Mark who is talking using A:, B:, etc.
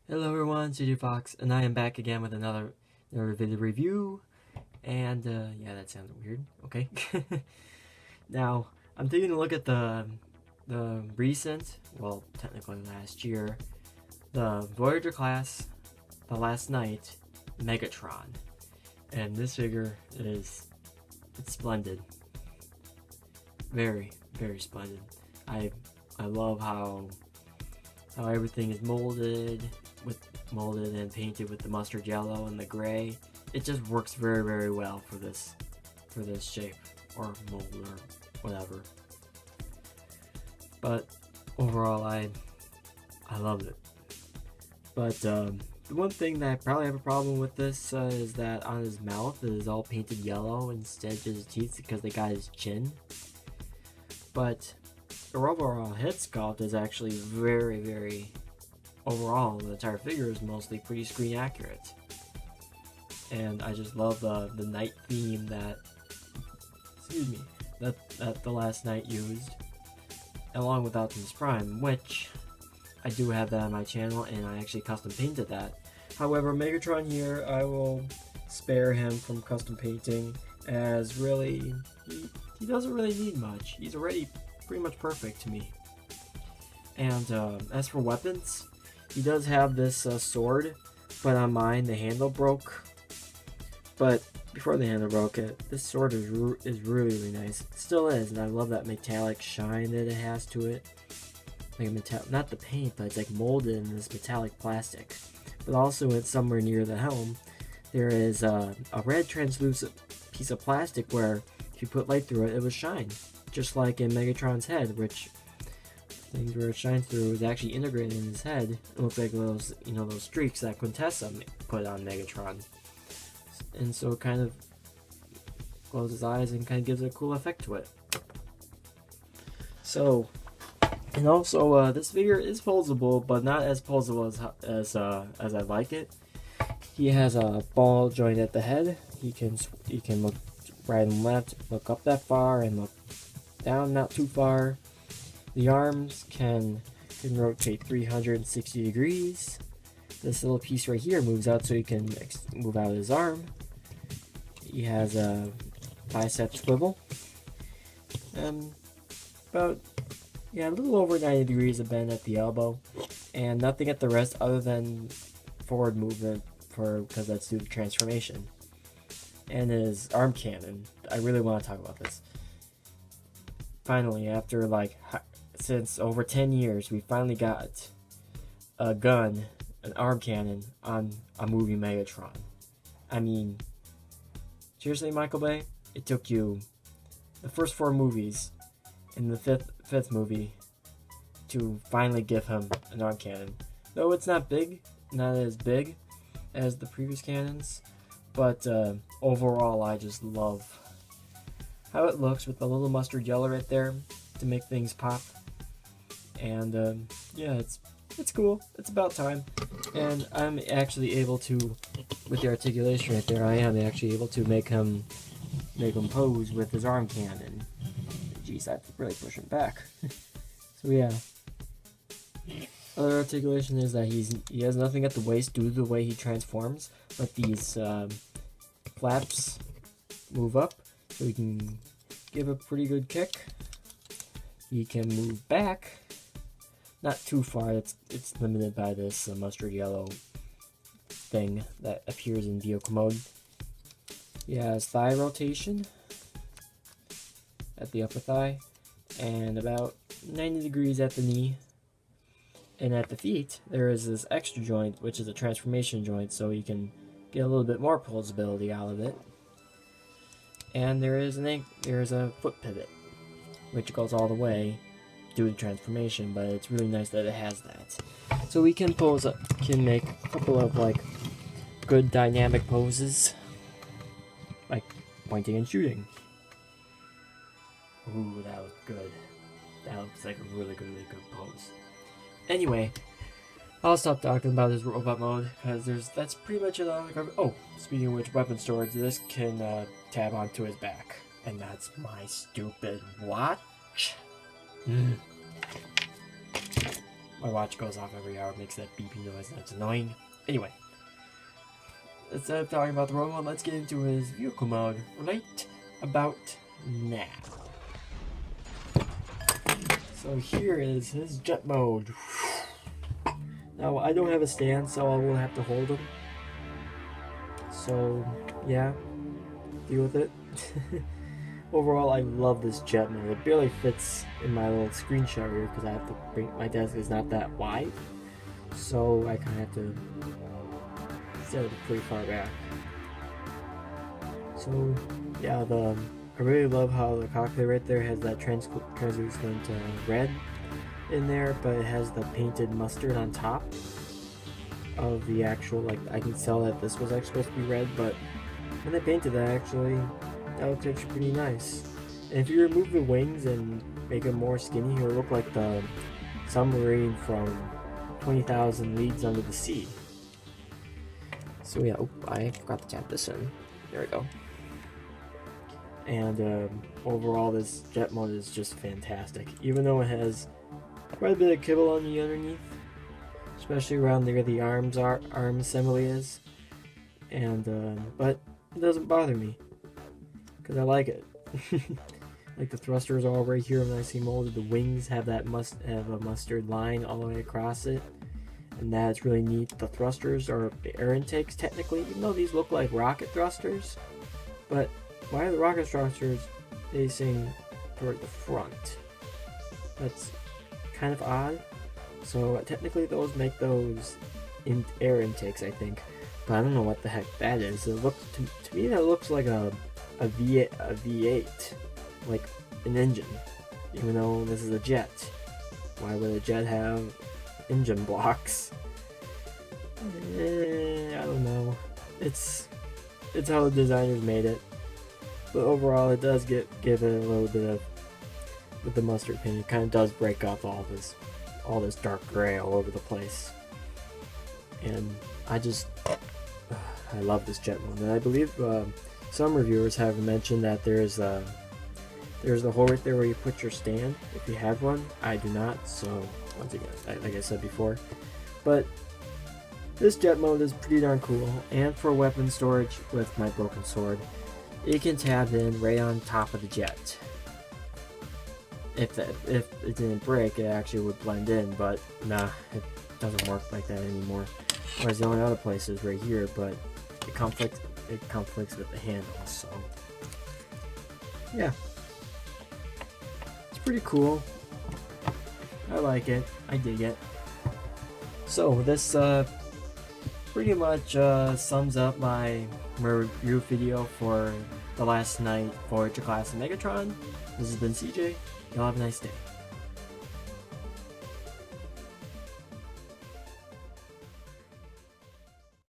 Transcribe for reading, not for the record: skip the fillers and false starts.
A: Hello everyone, CJ Fox, and I am back again with another video review. And yeah, that sounds weird. Okay. Now I'm taking a look at the recent, well, technically last year, the Voyager class, the last night, Megatron, and this figure it's splendid. Very, very splendid. I love how everything is molded and painted with the mustard yellow and the gray. It just works very, very well for this shape or mold or whatever. But overall, I loved it. But the one thing that I probably have a problem with this is that on his mouth it is all painted yellow instead of his teeth because they got his chin. But the overall head sculpt is actually very, very, overall the entire figure is mostly pretty screen accurate. And I just love the night theme that, that the last night used, along with Optimus Prime, which I do have that on my channel and I actually custom painted that. However, Megatron here, I will spare him from custom painting, as really he doesn't really need much. He's already pretty much perfect to me. And as for weapons, he does have this sword, but on mine the handle broke. But before the handle broke, this sword is really, really nice. It still is, and I love that metallic shine that it has to it. Like not the paint, but it's like molded in this metallic plastic. But also, it's somewhere near the helm, there is a red translucent piece of plastic where if you put light through it, it will shine. Just like in Megatron's head, which things where it shines through is actually integrated in his head. It looks like those, those streaks that Quintessa put on Megatron. And so it kind of closes his eyes and kind of gives a cool effect to it. So, and also this figure is posable, but not as posable as I like it. He has a ball joint at the head. He can look right and left, look up that far, and look down not too far. The arms can rotate 360 degrees. This little piece right here moves out so you can move out his arm. He has a bicep swivel. About, a little over 90 degrees of bend at the elbow. And nothing at the wrist other than forward movement because that's due to transformation. And his arm cannon. I really want to talk about this. Finally, after since over 10 years, we finally got a gun, an arm cannon on a movie Megatron. I mean, seriously, Michael Bay, it took you the first 4 movies and the fifth movie to finally give him an arm cannon. Though it's not as big as the previous cannons, but overall, I just love how it looks with the little mustard yellow right there to make things pop. And yeah, it's cool. It's about time. And I'm actually able to, with the articulation right there, I am actually able to make him pose with his arm cannon. Jeez, I have to really push him back. So yeah. Other articulation is that he has nothing at the waist due to the way he transforms, but these flaps move up so he can give a pretty good kick. He can move back, not too far. It's limited by this mustard yellow thing that appears in vehicle mode. He has thigh rotation at the upper thigh, and about 90 degrees at the knee. And at the feet, there is this extra joint, which is a transformation joint, so you can get a little bit more pulsability out of it. And there is a foot pivot, which goes all the way due to transformation, but it's really nice that it has that. So we can make a couple of good dynamic poses, like pointing and shooting. Ooh, that was good. That looks like a really good pose. Anyway, I'll stop talking about his robot mode because that's pretty much it on the cover. Oh, speaking of which, weapon storage. This can tab onto his back, and that's my stupid watch. My watch goes off every hour, makes that beeping noise, and that's annoying. Anyway, instead of talking about the robot, let's get into his vehicle mode right about now. So here is his jet mode. Now I don't have a stand, so I will have to hold him. So yeah, deal with it. Overall, I love this jet mode. It barely fits in my little screenshot here because I have to bring, my desk is not that wide, so I kind of have to set it pretty far back. So yeah, I really love how the cockpit right there has that translucent red in there, but it has the painted mustard on top of the actual, like, I can tell that this was actually supposed to be red, but when they painted that, actually that looks actually pretty nice. And if you remove the wings and make it more skinny, it'll look like the submarine from 20,000 Leagues Under the Sea. So yeah, I forgot to tap this in. There we go. And overall, this jet mode is just fantastic. Even though it has quite a bit of kibble on the underneath, especially around where the arm assembly is, and but it doesn't bother me because I like it. Like the thrusters are all right here, nicely molded. The wings have that have a mustard line all the way across it, and that's really neat. The thrusters are the air intakes technically, even though these look like rocket thrusters. But why are the rocket thrusters facing toward the front? That's kind of odd. So technically those make those air intakes, I think, but I don't know what the heck that is. It looks to me that looks like a V8, like an engine, even though this is a jet. Why would a jet have engine blocks? I don't know. It's how the designers made it, but overall it does give it a little bit of, with the mustard paint, it kind of does break up all this dark gray all over the place. And I love this jet mode. And I believe some reviewers have mentioned that there's the hole right there where you put your stand if you have one. I do not, so once again, like I said before, but this jet mode is pretty darn cool. And for weapon storage with my broken sword, it can tab in right on top of the jet. If it didn't break, it actually would blend in, but nah, it doesn't work like that anymore. Whereas the only other place is right here, but it conflicts with the handle, so yeah. It's pretty cool. I like it. I dig it. So this pretty much sums up my review video for the Last Night Voyager class of Megatron. This has been CJ. Y'all have a nice day.